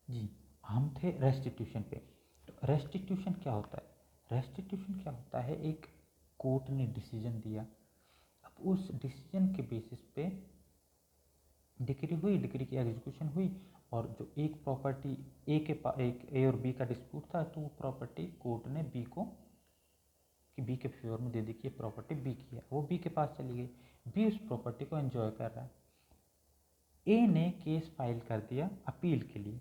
जी, हम थे रेस्टिट्यूशन पे। तो रेस्टिट्यूशन क्या होता है? रेस्टिट्यूशन क्या होता है, एक कोर्ट ने डिसीजन दिया, अब उस डिसीजन के बेसिस पे डिक्री हुई, डिक्री की एग्जीक्यूशन हुई, और जो एक प्रॉपर्टी एक ए और बी का डिस्प्यूट था, तो वो प्रॉपर्टी कोर्ट ने बी को कि बी के फेवर में दे दी कि ये प्रॉपर्टी बी की है, वो बी के पास चली गई, बी उस प्रॉपर्टी को एंजॉय कर रहा है। ए ने केस फाइल कर दिया अपील के लिए,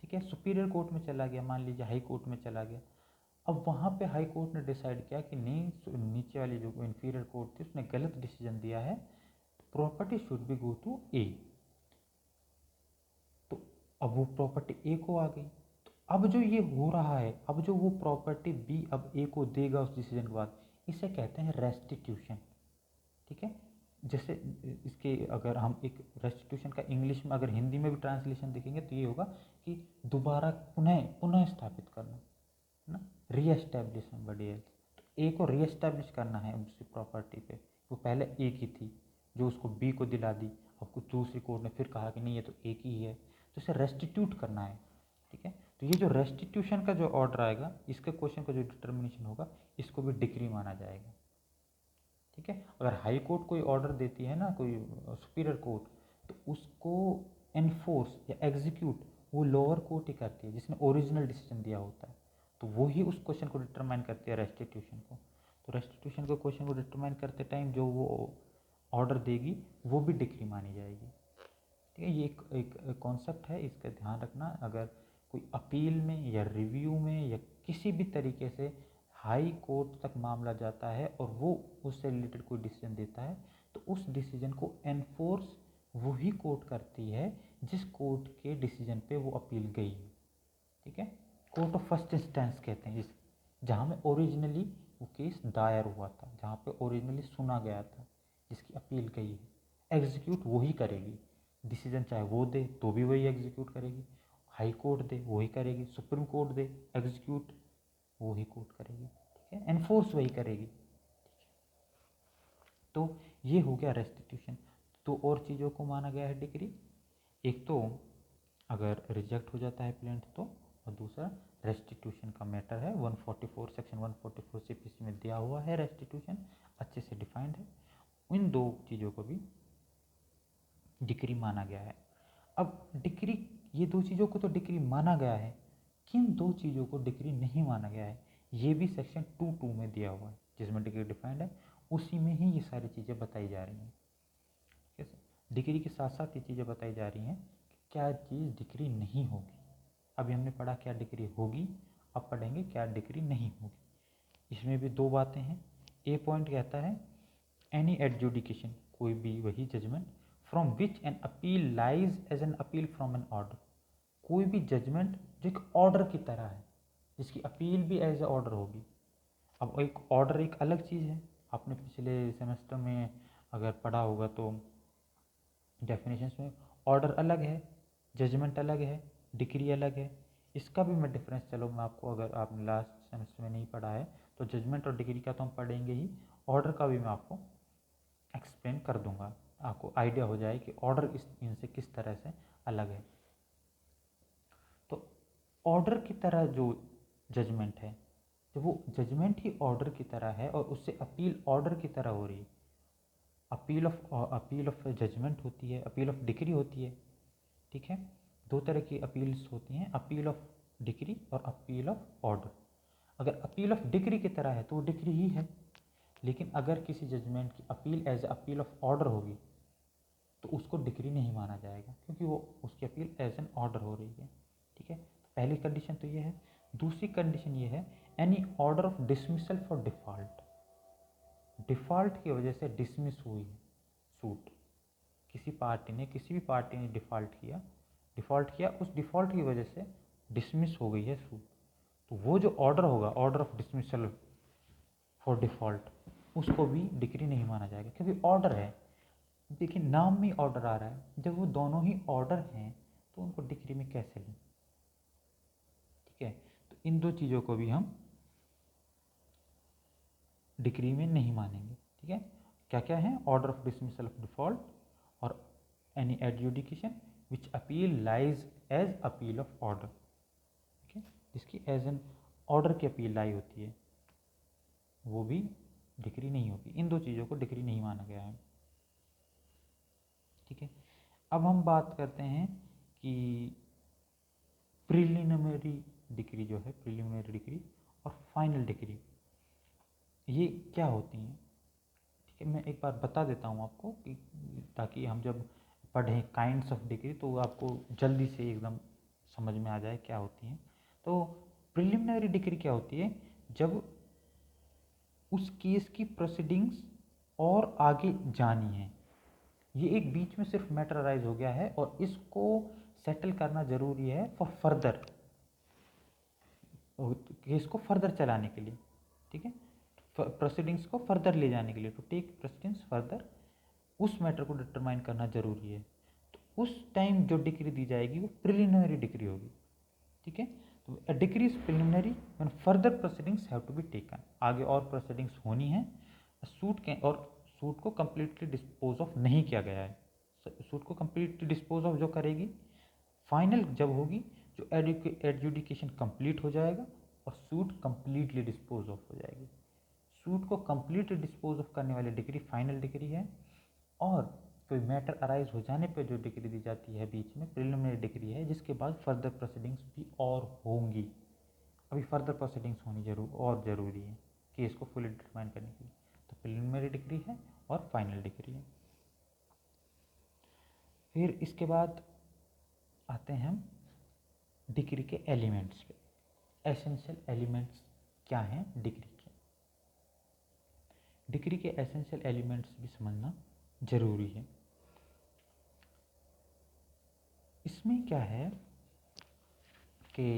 ठीक है, सुपीरियर कोर्ट में चला गया, मान लीजिए हाई कोर्ट में चला गया। अब वहाँ पे हाई कोर्ट ने डिसाइड किया कि नहीं, नीचे वाली जो इन्फीरियर कोर्ट थी उसने गलत डिसीजन दिया है, property should be go to A. तो अब वो प्रॉपर्टी ए को आ गई। तो अब जो ये हो रहा है, अब जो वो प्रॉपर्टी बी अब ए को देगा उस डिसीजन के बाद, इसे कहते हैं रेस्टिट्यूशन, ठीक है। जैसे इसके अगर हम एक रेस्टिट्यूशन का इंग्लिश में अगर हिंदी में भी ट्रांसलेशन देखेंगे तो ये होगा कि दोबारा पुनः पुनः स्थापित करना, है ना, री एस्टेब्लिश समबडी एल्स। तो ए को री एस्टेब्लिश करना है उसी प्रॉपर्टी पे, वो पहले ए की थी जो उसको बी को दिला दी, अब कुछ दूसरी कोर्ट ने फिर कहा कि नहीं ये तो ए की ही है, तो इसे रेस्टिट्यूट करना है, ठीक है। तो ये जो रेस्टिट्यूशन का जो ऑर्डर आएगा, इसके क्वेश्चन का जो डिटर्मिनेशन होगा, इसको भी डिक्री माना जाएगा, ठीक है। अगर हाई कोर्ट कोई ऑर्डर देती है ना, कोई सुपीरियर कोर्ट, तो उसको एनफोर्स या एग्जीक्यूट वो लोअर कोर्ट ही करती है जिसने ओरिजिनल डिसीजन दिया होता है, तो वो ही उस क्वेश्चन को डिटरमाइन करती है, रेस्टिट्यूशन को। तो रेस्टिट्यूशन के क्वेश्चन को डिटरमाइन करते टाइम जो वो ऑर्डर देगी वो भी डिक्री मानी जाएगी, ठीक है। ये एक कॉन्सेप्ट है, इसका ध्यान रखना। अगर कोई अपील में या रिव्यू में या किसी भी तरीके से हाई कोर्ट तक मामला जाता है और वो उससे रिलेटेड कोई डिसीजन देता है, तो उस डिसीजन को एनफोर्स वही कोर्ट करती है जिस कोर्ट के डिसीजन पे वो अपील गई है, ठीक है। कोर्ट ऑफ फर्स्ट इंस्टेंस कहते हैं जहाँ में ओरिजिनली वो केस दायर हुआ था, जहाँ पे ओरिजिनली सुना गया था, जिसकी अपील गई है, एग्जीक्यूट वही करेगी। डिसीजन चाहे वो दे तो भी वही एग्जीक्यूट करेगी, हाई कोर्ट दे वही करेगी, सुप्रीम कोर्ट दे एग्जीक्यूट वही कोर्ट करेगी, ठीक है, एनफोर्स वही करेगी। तो ये हो गया रेस्टिट्यूशन। तो और चीज़ों को माना गया है डिक्री, एक तो अगर रिजेक्ट हो जाता है प्लेंट तो, और दूसरा रेस्टिट्यूशन का मैटर है 144 सेक्शन 144 सीपीसी में दिया हुआ है, रेस्टिट्यूशन अच्छे से डिफाइंड है। इन दो चीज़ों को भी डिक्री माना गया है। अब डिक्री, ये दो चीज़ों को तो डिक्री माना गया है, किन दो चीज़ों को डिक्री नहीं माना गया है, ये भी सेक्शन 22 में दिया हुआ है, जिसमें डिक्री डिफाइंड है, उसी में ही ये सारी चीज़ें बताई जा रही हैं। डिक्री के साथ साथ ये चीज़ें बताई जा रही हैं कि क्या चीज़ डिक्री नहीं होगी। अभी हमने पढ़ा क्या डिक्री होगी, अब पढ़ेंगे क्या डिक्री नहीं होगी। इसमें भी दो बातें हैं। ए पॉइंट कहता है एनी एडजुडिकेशन, कोई भी वही judgment from which an appeal lies as an appeal from an order, कोई भी जजमेंट जो एक ऑर्डर की तरह है, जिसकी अपील भी एज ए ऑर्डर होगी। अब एक ऑर्डर एक अलग चीज़ है, आपने पिछले सेमेस्टर में अगर पढ़ा होगा तो डेफिनेशंस में ऑर्डर अलग है, जजमेंट अलग है, डिक्री अलग है। इसका भी मैं डिफरेंस, चलो मैं आपको, अगर आपने लास्ट सेमेस्टर में नहीं पढ़ा है तो जजमेंट और डिक्री का तो हम पढ़ेंगे ही, ऑर्डर का भी मैं आपको एक्सप्लेन कर दूंगा, आपको आइडिया हो जाए कि ऑर्डर इनसे किस तरह से अलग है। तो ऑर्डर की तरह जो जजमेंट है, जब वो जजमेंट ही ऑर्डर की तरह है और उससे अपील ऑर्डर की तरह हो रही है, अपील ऑफ जजमेंट होती है, अपील ऑफ डिक्री होती है, ठीक है। दो तरह की अपील्स होती हैं, अपील ऑफ डिक्री और अपील ऑफ ऑर्डर। अगर अपील ऑफ डिक्री की तरह है तो वो डिक्री ही है, लेकिन अगर किसी जजमेंट की appeal as appeal of order होगी तो उसको डिक्री नहीं माना जाएगा, क्योंकि वो उसकी अपील एज एन ऑर्डर हो रही है, ठीक है। तो पहली कंडीशन तो ये है। दूसरी कंडीशन ये है, any order of dismissal for default, default की वजह से डिसमिस हुई है सूट, किसी पार्टी ने, किसी भी पार्टी ने डिफ़ॉल्ट किया, उस डिफ़ॉल्ट की वजह से डिसमिस हो गई है सूट, तो वो जो ऑर्डर होगा, order of dismissal for default, उसको भी डिक्री नहीं माना जाएगा, क्योंकि ऑर्डर है। देखिए नाम में ऑर्डर आ रहा है, जब वो दोनों ही ऑर्डर हैं तो उनको डिक्री में कैसे लें, ठीक है। तो इन दो चीज़ों को भी हम डिक्री में नहीं मानेंगे, ठीक है। क्या क्या है, order of dismissal of default or any adjudication which appeal lies as appeal of order, ठीक है, जिसकी एज एन ऑर्डर की अपील लाई होती है, वो भी डिक्री नहीं होगी। इन दो चीज़ों को डिक्री नहीं माना गया है, ठीक है। अब हम बात करते हैं कि प्रिलिमिनरी डिक्री जो है, प्रिलिमिनरी डिक्री और फाइनल डिक्री, ये क्या होती हैं, ठीक है। मैं एक बार बता देता हूँ आपको कि ताकि हम जब पढ़ें काइंड्स ऑफ डिग्री तो आपको जल्दी से एकदम समझ में आ जाए क्या होती हैं। तो प्रिलिमिनरी डिग्री क्या होती है, जब उस केस की प्रोसीडिंग्स और आगे जानी है, ये एक बीच में सिर्फ मैटर अराइज हो गया है और इसको सेटल करना जरूरी है फॉर फर्दर, केस को फर्दर चलाने के लिए, ठीक है, प्रोसीडिंग्स को फर्दर ले जाने के लिए, टू टेक प्रोसीडिंग्स फर्दर, उस मैटर को डिटरमाइन करना जरूरी है। तो उस टाइम जो डिक्री दी जाएगी वो प्रिलिमिनरी डिक्री होगी, ठीक है। तो decree is preliminary when further proceedings have to be taken, आगे और प्रोसीडिंग्स होनी है, सूट के और सूट को कम्प्लीटली डिस्पोज ऑफ नहीं किया गया है, सूट को कम्प्लीटली डिस्पोज ऑफ जो करेगी फाइनल जब होगी, जो एडजुडिकेशन कंप्लीट हो जाएगा और सूट कंप्लीटली डिस्पोज ऑफ हो जाएगी। सूट को कंप्लीटली डिस्पोज ऑफ करने वाली डिग्री फाइनल डिग्री है, और कोई मैटर अराइज हो जाने पर जो डिग्री दी जाती है बीच में, प्रिलिमिनरी डिग्री है, जिसके बाद फर्दर प्रोसीडिंग्स भी और होंगी। अभी फर्दर प्रोसीडिंग्स होनी जरूरी है केस को फुली डिटरमाइन करने के लिए। तो प्रिलिमिनरी डिग्री है और फाइनल डिग्री है। फिर इसके बाद आते हैं हम डिग्री के एलिमेंट्स पे। एसेंशियल एलिमेंट्स क्या हैं डिग्री के? डिग्री के एसेंशियल एलिमेंट्स भी समझना जरूरी है। इसमें क्या है कि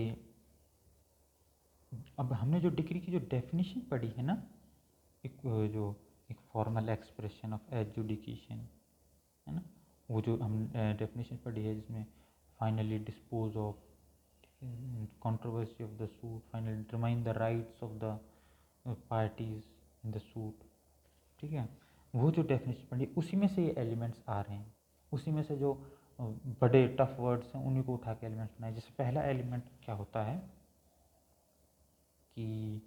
अब हमने जो डिग्री की जो डेफिनेशन पढ़ी है ना, एक फॉर्मल एक्सप्रेशन ऑफ एडजुडिकेशन है ना, वो जो हम डेफिनेशन पढ़ी है जिसमें finally dispose of, controversy of the suit, finally determine the rights of the parties in the suit, ठीक है, वो जो डेफिनेशन पढ़ी उसी में से ये एलिमेंट्स आ रहे हैं, उसी में से जो बड़े टफ वर्ड्स हैं उन्हीं को उठा के एलिमेंट्स बनाए। जैसे पहला एलिमेंट क्या होता है कि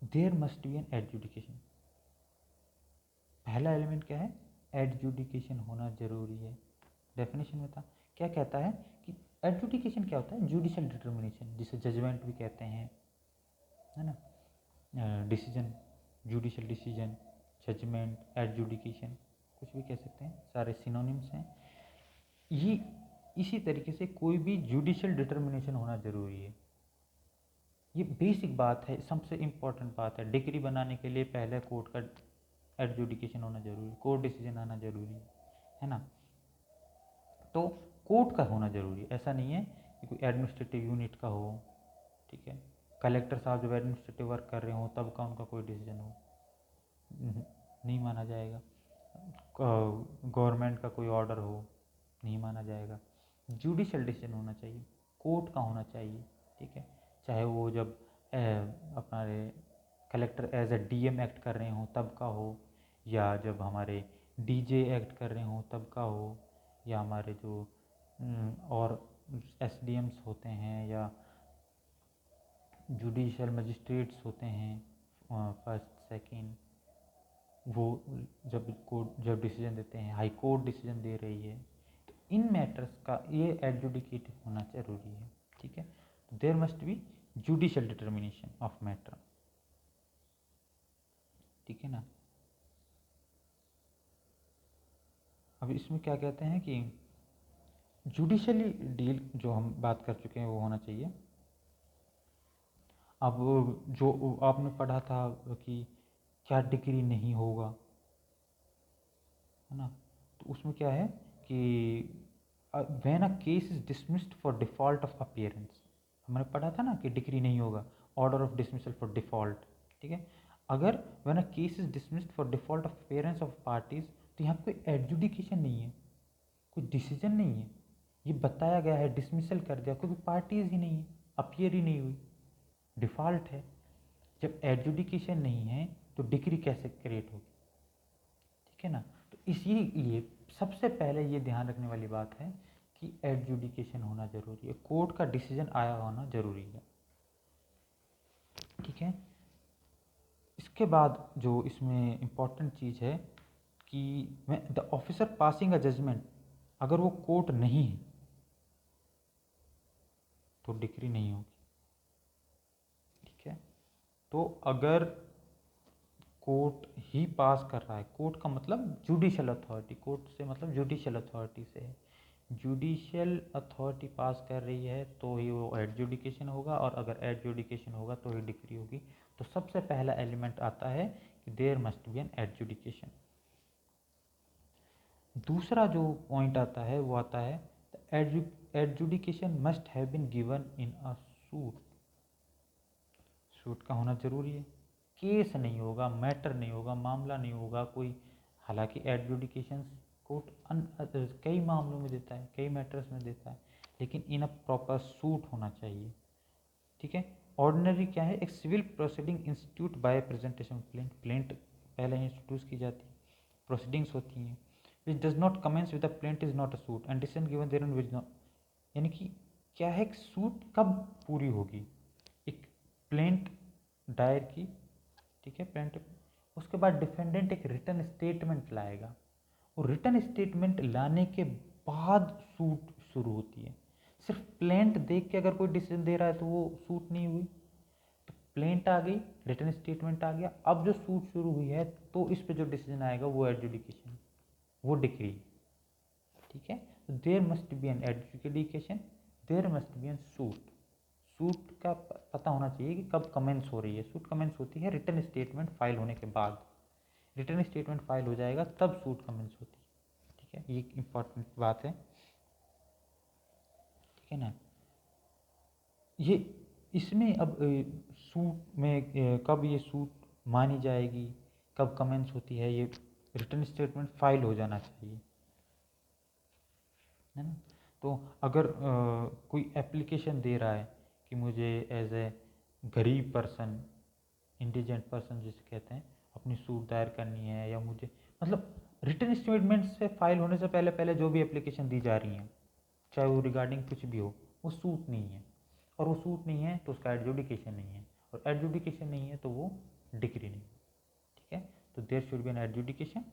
there must be an adjudication. पहला एलिमेंट क्या है, एडजुडिकेशन होना जरूरी है। डेफिनेशन में था, क्या कहता है कि एडजुडिकेशन क्या होता है, जुडिशियल डिटर्मिनेशन, जिसे जजमेंट भी कहते हैं, है ना, decision, judicial decision, judgment, adjudication, कुछ भी कह सकते हैं, सारे सिनोनिम्स हैं। ये इसी तरीके से कोई भी जुडिशियल डिटर्मिनेशन होना जरूरी है। ये बेसिक बात है, सबसे इम्पोर्टेंट बात है। डिग्री बनाने के लिए पहले कोर्ट का एडजुडिकेशन होना जरूरी, कोर्ट डिसीजन आना जरूरी है ना। तो कोर्ट का होना जरूरी है, ऐसा नहीं है कि कोई एडमिनिस्ट्रेटिव यूनिट का हो, ठीक है, कलेक्टर साहब जब एडमिनिस्ट्रेटिव वर्क कर रहे हो तब का उनका कोई डिसीजन हो, नहीं माना जाएगा। गवर्नमेंट का कोई ऑर्डर हो, नहीं माना जाएगा। जुडिशियल डिसीजन होना चाहिए, कोर्ट का होना चाहिए, ठीक है, चाहे वो जब अपना collector as a DM act कर रहे हों तब का हो, या जब हमारे डीजे एक्ट कर रहे हों तब का हो, या हमारे जो और एसडीएम्स होते हैं या जुडिशियल मजिस्ट्रेट्स होते हैं, फर्स्ट सेकंड, वो जब डिसीजन देते हैं, हाई कोर्ट डिसीजन दे रही है, तो इन मैटर्स का ये एडजुडिकेटिव होना जरूरी है, ठीक है। There must be judicial determination of matter, ठीक है ना। अब इसमें क्या कहते हैं कि जुडिशियली डील जो हम बात कर चुके हैं वो होना चाहिए। अब जो आपने पढ़ा था कि क्या डिग्री नहीं होगा, है ना, तो उसमें क्या है कि when a case is dismissed for default of appearance, हमने पढ़ा था ना कि डिग्री नहीं होगा, order of dismissal for default, ठीक है। अगर when a case is dismissed for default of appearance of parties, तो यहाँ कोई एडजुडिकेशन नहीं है, कोई डिसीजन नहीं है, ये बताया गया है डिसमिसल कर दिया क्योंकि पार्टीज ही नहीं है, अपीयर ही नहीं हुई, डिफॉल्ट है। जब एडजुडिकेशन नहीं है तो डिग्री कैसे क्रिएट होगी, ठीक है ना। तो इसीलिए सबसे पहले ये ध्यान रखने वाली बात है कि एडजुडिकेशन होना जरूरी है, कोर्ट का डिसीजन आया होना जरूरी है, ठीक है। इसके बाद जो इसमें इम्पॉर्टेंट चीज़ है कि the officer passing a judgment, अगर वो कोर्ट नहीं है तो डिक्री नहीं होगी, ठीक है। तो अगर कोर्ट ही पास कर रहा है, कोर्ट का मतलब जुडिशियल अथॉरिटी, कोर्ट से मतलब जुडिशियल अथॉरिटी से है, जुडिशियल अथॉरिटी पास कर रही है तो ही वो एडजुडिकेशन होगा, और अगर एडजुडिकेशन होगा तो ही डिक्री होगी। तो सबसे पहला एलिमेंट आता है कि there must be an adjudication. दूसरा जो पॉइंट आता है वो आता है adjudication must have been given in a suit, suit का होना जरूरी है। केस नहीं होगा, मैटर नहीं होगा, मामला नहीं होगा कोई, हालांकि एडजुडिकेशन कोर्ट कई मामलों में देता है, कई मैटर्स में देता है, लेकिन इन अ प्रॉपर सूट होना चाहिए, ठीक है। ऑर्डिनरी क्या है, एक civil proceeding institute by presentation plaint, plaint पहले इंस्टीट्यूट की जाती है, प्रोसीडिंग्स होती हैं, which does not commence with the plaint is not a suit and decision given there which not, यानी कि क्या है, सूट कब पूरी होगी, एक प्लेंट दायर की, ठीक है, प्लेंट, उसके बाद डिफेंडेंट एक रिटर्न स्टेटमेंट लाएगा, और रिटर्न स्टेटमेंट लाने के बाद सूट शुरू होती है। सिर्फ प्लेंट देख के अगर कोई डिसीजन दे रहा है तो वो सूट नहीं हुई, तो प्लेंट आ गई, रिटर्न स्टेटमेंट आ गया, अब जो सूट शुरू हुई है तो इस पे जो डिसीजन आएगा वो एडजुडिकेशन, वो डिक्री, ठीक है। तो there must be an adjudication, there must be an suit, suit का पता होना चाहिए कि कब कमेंस हो रही है, सूट कमेंस होती है रिटर्न स्टेटमेंट फाइल होने के बाद, रिटर्न स्टेटमेंट फाइल हो जाएगा तब सूट कमेंस होती है, ठीक है, ये एक इम्पॉर्टेंट बात है, ठीक है ना। ये इसमें अब सूट में कब ये सूट मानी जाएगी, कब कमेंस होती है, ये रिटर्न स्टेटमेंट फाइल हो जाना चाहिए, है ना। तो अगर कोई एप्लीकेशन दे रहा है कि मुझे एज ए गरीब पर्सन, इंडिजेंट पर्सन जिसे कहते हैं, अपनी सूट दायर करनी है, या मुझे मतलब रिटर्न स्टेटमेंट से फाइल होने से पहले पहले जो भी एप्लीकेशन दी जा रही हैं, चाहे वो रिगार्डिंग कुछ भी हो, वो सूट नहीं है, और वो सूट नहीं है तो उसका एडजुडिकेशन नहीं है, और एडजुडिकेशन नहीं है तो वो डिक्री नहीं, ठीक है। तो there should be an adjudication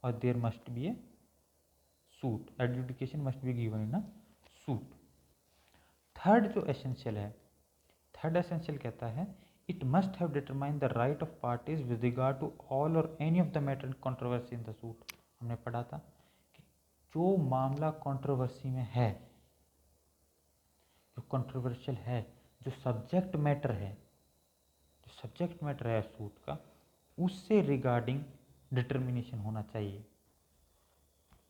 और there must be a suit, adjudication must be given in a suit. Third जो एसेंशियल है, थर्ड एसेंशियल कहता है it must have determine the right of parties with regard to all or any of the matter controversy in the suit. हमने पढ़ा था कि जो मामला कंट्रोवर्सी में है, जो कंट्रोवर्शियल है, जो सब्जेक्ट मैटर है, जो सब्जेक्ट मैटर है सूट का, उससे रिगार्डिंग डिटर्मिनेशन होना चाहिए,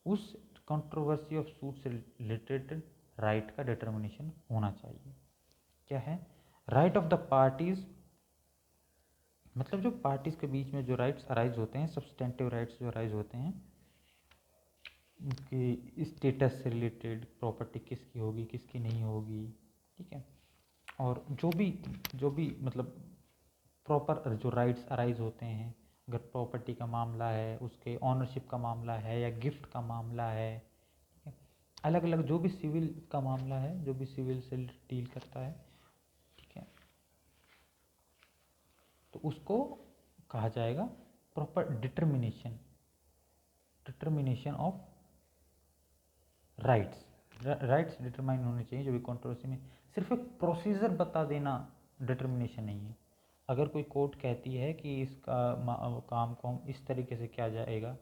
उस कंट्रोवर्सी ऑफ सूट से रिलेटेड राइट का डिटर्मिनेशन होना चाहिए। क्या है, राइट ऑफ द पार्टीज, मतलब जो पार्टीज के बीच में जो राइट्स अराइज होते हैं, सब्सटेंटिव राइट्स जो अराइज होते हैं, कि स्टेटस से रिलेटेड, प्रॉपर्टी किसकी होगी किसकी नहीं होगी, ठीक है, और जो भी मतलब प्रॉपर जो राइट्स अराइज होते हैं, अगर प्रॉपर्टी का मामला है, उसके ऑनरशिप का मामला है, या गिफ्ट का मामला है, ठीक है, अलग अलग जो भी सिविल का मामला है, जो भी सिविल से डील करता है, ठीक है, तो उसको कहा जाएगा proper determination, determination of rights, rights determine होने चाहिए जो भी कंट्रोवर्सी में, सिर्फ एक प्रोसीजर बता देना डिटर्मिनेशन नहीं है। अगर कोई कोर्ट कहती है कि इसका काम को हम इस तरीके से किया जाएगा,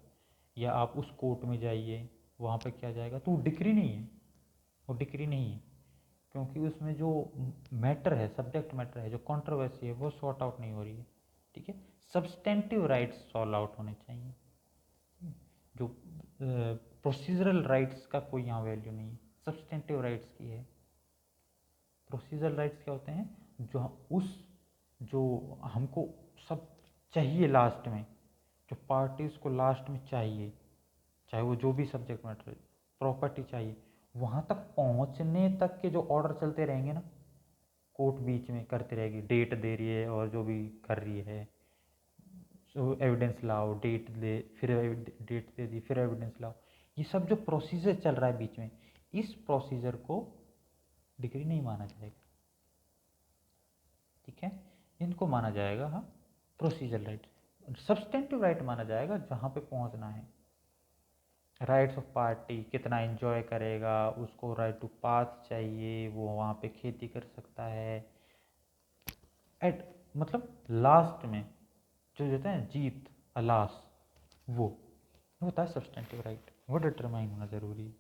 या आप उस कोर्ट में जाइए वहाँ पे किया जाएगा, तो वो डिक्री नहीं है, वो डिक्री नहीं है, क्योंकि उसमें जो मैटर है, सब्जेक्ट मैटर है, जो कंट्रोवर्सी है, वो सॉर्ट आउट नहीं हो रही है, ठीक है। सब्सटेंटिव राइट्स सॉल्व आउट होने चाहिए, जो प्रोसीजरल राइट्स का कोई यहाँ वैल्यू नहीं है, सब्सटेंटिव राइट्स की है। प्रोसीजरल राइट्स क्या होते हैं, जो हमको सब चाहिए लास्ट में, जो पार्टीज को लास्ट में चाहिए, चाहे वो जो भी सब्जेक्ट मैटर, प्रॉपर्टी चाहिए, वहाँ तक पहुँचने तक के जो ऑर्डर चलते रहेंगे ना, कोर्ट बीच में करती रहेगी, डेट दे रही है और जो भी कर रही है, सो एविडेंस लाओ, डेट दे, फिर डेट दे दी, फिर एविडेंस लाओ, ये सब जो प्रोसीजर चल रहा है बीच में, इस प्रोसीजर को डिग्री नहीं माना जाएगा, ठीक है। इनको माना जाएगा हाँ प्रोसीजर राइट, सब्सटेंटिव राइट माना जाएगा जहाँ पे पहुँचना है। राइट्स ऑफ पार्टी, कितना एंजॉय करेगा, उसको राइट टू पास चाहिए, वो वहाँ पे खेती कर सकता है। एट मतलब लास्ट में जो देते हैं जीत अलास, वो होता है सब्सटेंटिव राइट, वो डिटरमाइन होना जरूरी है,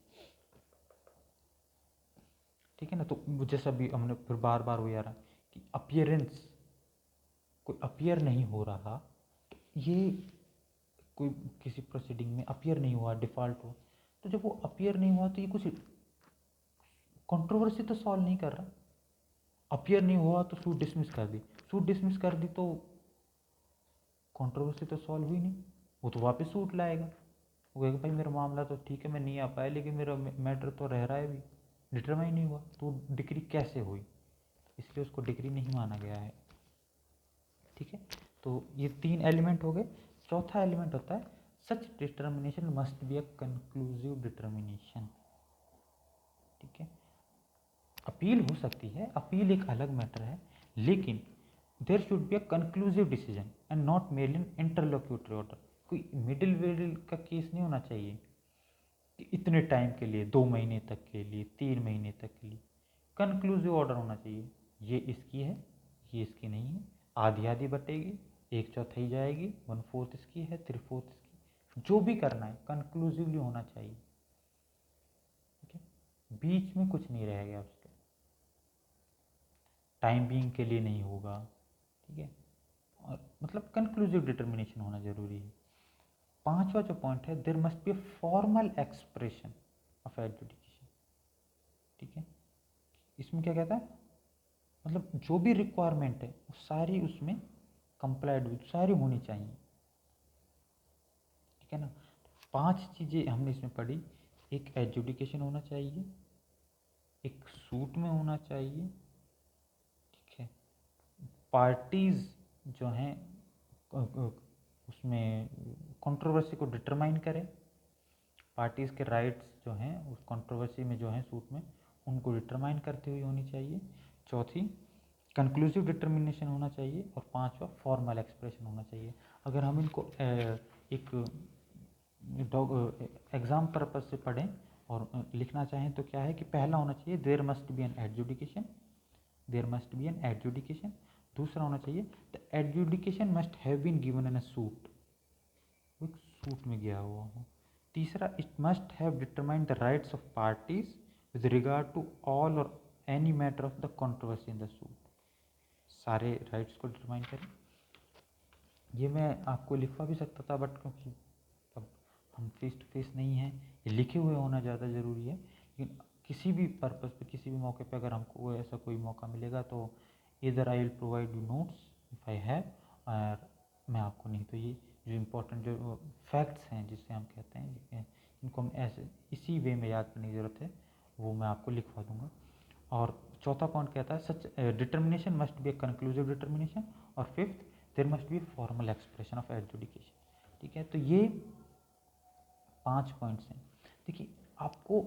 ठीक है ना। तो जैसा भी हमने फिर बार बार वो आ रहा कि अपीयरेंस, कोई अपीयर नहीं हो रहा, तो ये कोई किसी प्रोसीडिंग में अपीयर नहीं हुआ, डिफ़ॉल्ट हो, तो जब वो अपीयर नहीं हुआ तो ये कुछ कंट्रोवर्सी तो सॉल्व नहीं कर रहा। अपीयर नहीं हुआ तो सूट डिसमिस कर दी, सूट डिसमिस कर दी तो कंट्रोवर्सी तो सॉल्व हुई नहीं, वो तो वापस सूट लाएगा, वो कहेगा भाई मेरा मामला तो ठीक है मैं नहीं आ पाया, लेकिन मेरा मैटर तो रह रहा है भी, डिटरमाइन नहीं हुआ, तो डिग्री कैसे हुई, इसलिए उसको डिग्री नहीं माना गया है, ठीक है। तो ये 3 एलिमेंट हो गए। चौथा एलिमेंट होता है such determination must be a conclusive determination, ठीक है। अपील हो सकती है, अपील एक अलग मैटर है, लेकिन there should be a conclusive decision and not merely an interlocutory order. कोई मिडिल वेडिल का केस नहीं होना चाहिए कि इतने टाइम के लिए, 2 महीने तक के लिए, 3 महीने तक के लिए। कंक्लूसिव ऑर्डर होना चाहिए, ये इसकी है, ये इसकी नहीं है, आधी आधी बटेगी, 1/4 जाएगी, 1/4 इसकी है, 3/4 इसकी, जो भी करना है कंक्लूसिवली होना चाहिए, ठीक है। बीच में कुछ नहीं रह गया उसके, टाइम बीइंग के लिए नहीं होगा, ठीक है। और मतलब कंक्लूसिव डिटर्मिनेशन होना जरूरी है। 5वां जो पॉइंट है, there must be a formal expression of adjudication, ठीक है। इसमें क्या कहता है, मतलब जो भी रिक्वायरमेंट है वो सारी उसमें कंप्लाइड विद, सारी होनी चाहिए, ठीक है ना। 5 चीज़ें हमने इसमें पढ़ी, एक एडजुडिकेशन होना चाहिए, एक सूट में होना चाहिए, ठीक है। पार्टीज जो हैं उसमें कंट्रोवर्सी को डिटरमाइन करें, पार्टीज के राइट्स जो हैं उस कंट्रोवर्सी में जो हैं सूट में, उनको डिटरमाइन करते हुए होनी चाहिए। चौथी कंक्लूसिव डिटर्मिनेशन होना चाहिए, और 5वां फॉर्मल एक्सप्रेशन होना चाहिए। अगर हम इनको एक एग्ज़ाम पर्पज से पढ़ें और लिखना चाहें तो क्या है कि पहला होना चाहिए there must be an adjudication, there must be an adjudication. दूसरा होना चाहिए the adjudication must have been given in a suit, एक सूट में गया हुआ हो। तीसरा, it must have determined the rights of parties with regard to all or any matter of the controversy in the suit, सारे rights को determine करें। ये मैं आपको लिखवा भी सकता था, बट क्योंकि अब हम फेस टू फेस नहीं हैं, ये लिखे हुए होना ज़्यादा ज़रूरी है। लेकिन किसी भी पर्पज़ पे, किसी भी मौके पे अगर हमको ऐसा कोई मौका मिलेगा तो इधर I will provide you notes if I have, और मैं आपको नहीं तो ये जो इम्पोर्टेंट जो फैक्ट्स हैं जिसे हम कहते हैं, इनको हम ऐसे इसी वे में याद करने की ज़रूरत है, वो मैं आपको लिखवा दूंगा। और चौथा पॉइंट कहता है such determination must be a conclusive determination, और fifth there must be formal expression of adjudication, ठीक है। तो ये 5 पॉइंट्स हैं। देखिए आपको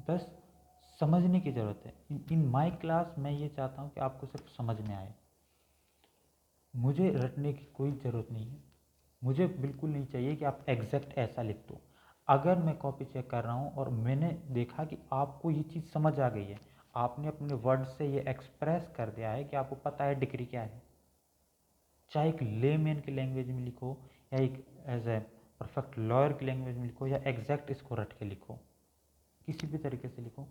बस समझने की ज़रूरत है। इन माई क्लास मैं ये चाहता हूँ कि आपको सिर्फ समझ में आए, मुझे रटने की कोई ज़रूरत नहीं है, मुझे बिल्कुल नहीं चाहिए कि आप एग्जैक्ट ऐसा लिख दो। अगर मैं कॉपी चेक कर रहा हूँ और मैंने देखा कि आपको ये चीज़ समझ आ गई है, आपने अपने वर्ड से ये एक्सप्रेस कर दिया है कि आपको पता है डिग्री क्या है, चाहे एक लेमैन की लैंग्वेज में लिखो या एक एज ए परफेक्ट लॉयर की लैंग्वेज में लिखो, या एग्जैक्ट इसको रट के लिखो, किसी भी तरीके से लिखो,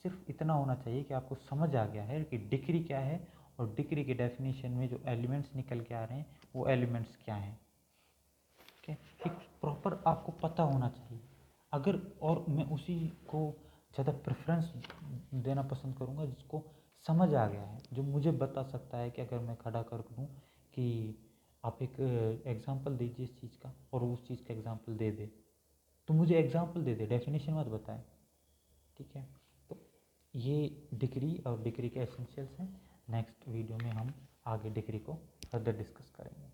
सिर्फ इतना होना चाहिए कि आपको समझ आ गया है कि डिग्री क्या है, और डिग्री के डेफिनेशन में जो एलिमेंट्स निकल के आ रहे हैं वो एलिमेंट्स क्या हैं, ठीक है। एक प्रॉपर आपको पता होना चाहिए। अगर, और मैं उसी को ज़्यादा प्रेफरेंस देना पसंद करूँगा जिसको समझ आ गया है, जो मुझे बता सकता है कि अगर मैं खड़ा कर दूँ कि आप एक एग्जांपल दीजिए इस चीज़ का, और उस चीज़ का एग्जांपल दे दे, तो मुझे एग्जांपल दे दे, डेफिनेशन मत बताए, ठीक है। तो ये डिग्री और डिग्री के एसेंशियल्स हैं। नेक्स्ट वीडियो में हम आगे डिग्री को फर्दर डिस्कस करेंगे।